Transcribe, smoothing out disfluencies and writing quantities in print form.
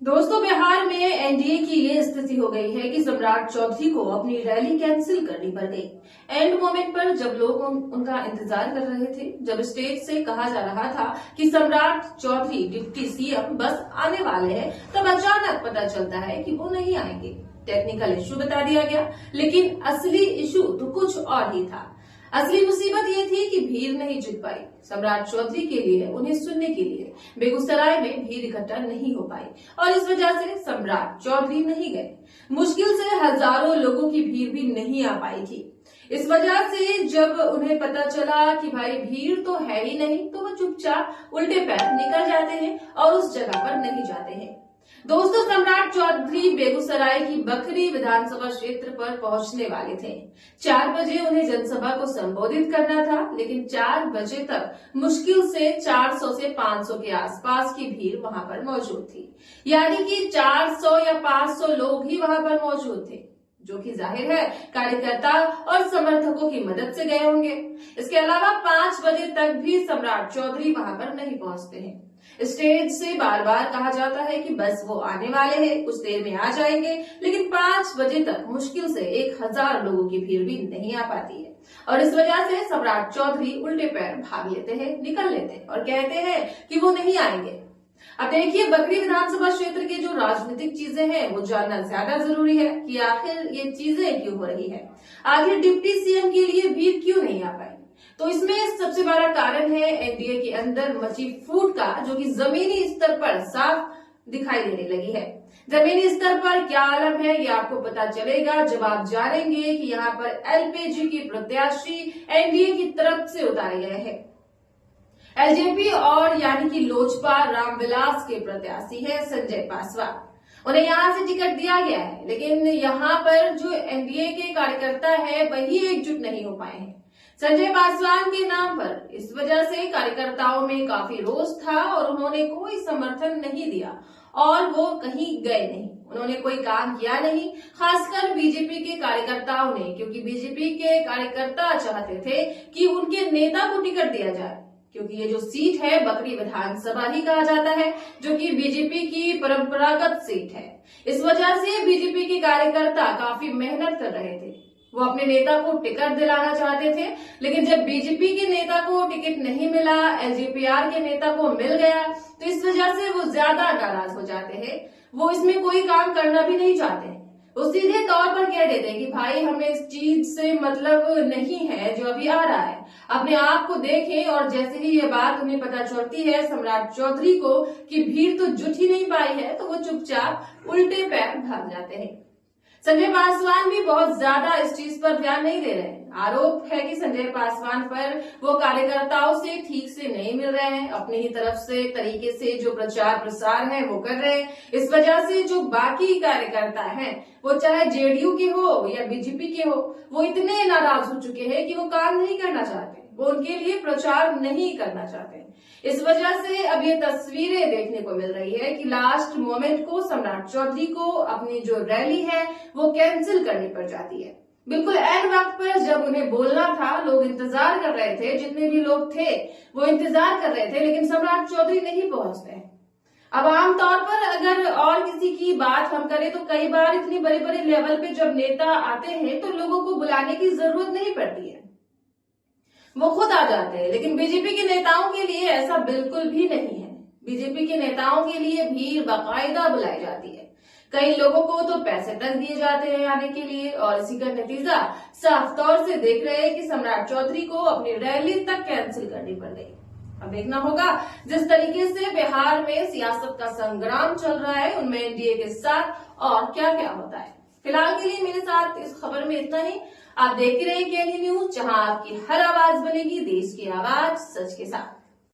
दोस्तों, बिहार में एनडीए की ये स्थिति हो गई है कि सम्राट चौधरी को अपनी रैली कैंसिल करनी पड़ गई। एंड मोमेंट पर जब लोग उनका इंतजार कर रहे थे, जब स्टेज से कहा जा रहा था कि सम्राट चौधरी डिप्टी सीएम बस आने वाले हैं, तब अचानक पता चलता है कि वो नहीं आएंगे। टेक्निकल इश्यू बता दिया गया, लेकिन असली इश्यू तो कुछ और ही था। असली मुसीबत ये थी कि भीड़ नहीं जुट पाई। सम्राट चौधरी के लिए, उन्हें सुनने के लिए बेगूसराय में भीड़ इकट्ठा नहीं हो पाई और इस वजह से सम्राट चौधरी नहीं गए। मुश्किल से हजारों लोगों की भीड़ भी नहीं आ पाई थी। इस वजह से जब उन्हें पता चला कि भाई भीड़ तो है ही नहीं, तो वो चुपचाप उल्टे पैर निकल जाते हैं और उस जगह पर नहीं जाते हैं। दोस्तों, सम्राट चौधरी बेगूसराय की बखरी विधानसभा क्षेत्र पर पहुंचने वाले थे। 4 बजे उन्हें जनसभा को संबोधित करना था, लेकिन 4 बजे तक मुश्किल से 400 से 500 के आसपास की भीड़ वहां पर मौजूद थी। यानी कि 400 या 500 लोग ही वहां पर मौजूद थे, जो कि जाहिर है कार्यकर्ता और समर्थकों की मदद से गए होंगे। इसके अलावा 5 बजे तक भी सम्राट चौधरी वहां पर नहीं पहुंचते हैं। स्टेज से बार बार कहा जाता है कि बस वो आने वाले हैं, कुछ देर में आ जाएंगे, लेकिन 5 बजे तक मुश्किल से 1000 लोगों की भीड़ भी नहीं आ पाती है और इस वजह से सम्राट चौधरी उल्टे पैर भाग लेते हैं, निकल लेते हैं और कहते हैं कि वो नहीं आएंगे। अब देखिए, बखरी विधानसभा क्षेत्र की जो राजनीतिक चीजें हैं वो जानना ज्यादा जरूरी है कि आखिर ये चीजें क्यों हो रही है। आखिर डिप्टी सीएम के लिए भीड़ क्यों नहीं आ पाई? तो इसमें सबसे बड़ा कारण है एनडीए के अंदर मची फूट का, जो कि जमीनी स्तर पर साफ दिखाई देने लगी है। जमीनी स्तर पर क्या आलम है, ये आपको पता चलेगा जब आप जानेंगे कि यहाँ पर एलपीजी की प्रत्याशी एनडीए की तरफ से उतारे गए हैं। एलजेपी और यानी कि लोजपा रामविलास के प्रत्याशी है संजय पासवान। उन्हें यहां से टिकट दिया गया है, लेकिन यहाँ पर जो एनडीए के कार्यकर्ता है वही एकजुट नहीं हो पाए हैं संजय पासवान के नाम पर। इस वजह से कार्यकर्ताओं में काफी रोष था और उन्होंने कोई समर्थन नहीं दिया और वो कहीं गए नहीं, उन्होंने कोई काम किया नहीं, खासकर बीजेपी के कार्यकर्ताओं ने, क्योंकि बीजेपी के कार्यकर्ता चाहते थे कि उनके नेता को टिकट दिया जाए, क्योंकि ये जो सीट है बखरी विधानसभा ही कहा जाता है, जो कि बीजेपी की परंपरागत सीट है। इस वजह से बीजेपी के कार्यकर्ता काफी मेहनत कर रहे थे, वो अपने नेता को टिकट दिलाना चाहते थे, लेकिन जब बीजेपी के नेता को टिकट नहीं मिला, एलजेपीआर के नेता को मिल गया, तो इस वजह से वो ज्यादा नाराज हो जाते हैं। वो इसमें कोई काम करना भी नहीं चाहते। वो सीधे तौर पर कह देते हैं कि भाई हमें इस चीज से मतलब नहीं है जो अभी आ रहा है, अपने आप को देखें। और जैसे ही ये बात उन्हें पता चलती है सम्राट चौधरी को कि भीड़ तो जुट ही नहीं पाई है, तो वो चुपचाप उल्टे पैर भाग जाते हैं। संजय पासवान भी बहुत ज्यादा इस चीज पर ध्यान नहीं दे रहे हैं। आरोप है कि संजय पासवान पर वो कार्यकर्ताओं से ठीक से नहीं मिल रहे हैं, अपनी ही तरफ से तरीके से जो प्रचार प्रसार है वो कर रहे हैं। इस वजह से जो बाकी कार्यकर्ता हैं, वो चाहे जेडीयू के हो या बीजेपी के हो, वो इतने नाराज हो चुके हैं कि वो काम नहीं करना चाहते, वो उनके लिए प्रचार नहीं करना चाहते। इस वजह से अब ये तस्वीरें देखने को मिल रही है कि लास्ट मोमेंट को सम्राट चौधरी को अपनी जो रैली है वो कैंसिल करनी पड़ जाती है। बिल्कुल ऐन वक्त पर जब उन्हें बोलना था, लोग इंतजार कर रहे थे, जितने भी लोग थे वो इंतजार कर रहे थे, लेकिन सम्राट चौधरी नहीं पहुंचते हैं। अब आमतौर पर अगर और किसी की बात हम करें तो कई बार इतनी बड़े बड़े लेवल पे जब नेता आते हैं तो लोगों को बुलाने की जरूरत नहीं पड़ती है, वो खुद आ जाते हैं। लेकिन बीजेपी के नेताओं के लिए ऐसा बिल्कुल भी नहीं है। बीजेपी के नेताओं के लिए भीड़ बाकायदा बुलाई जाती है, कई लोगों को तो पैसे तक दिए जाते हैं आने के लिए, और इसी का नतीजा साफ तौर से देख रहे हैं कि सम्राट चौधरी को अपनी रैली तक कैंसिल करनी पड़ गई। अब देखना होगा जिस तरीके से बिहार में सियासत का संग्राम चल रहा है, उनमें एनडीए के साथ और क्या क्या होता है। फिलहाल के लिए मेरे साथ इस खबर में इतना ही। आप देखते रहिए केएलई न्यूज, जहां आपकी हर आवाज बनेगी देश की आवाज, सच के साथ।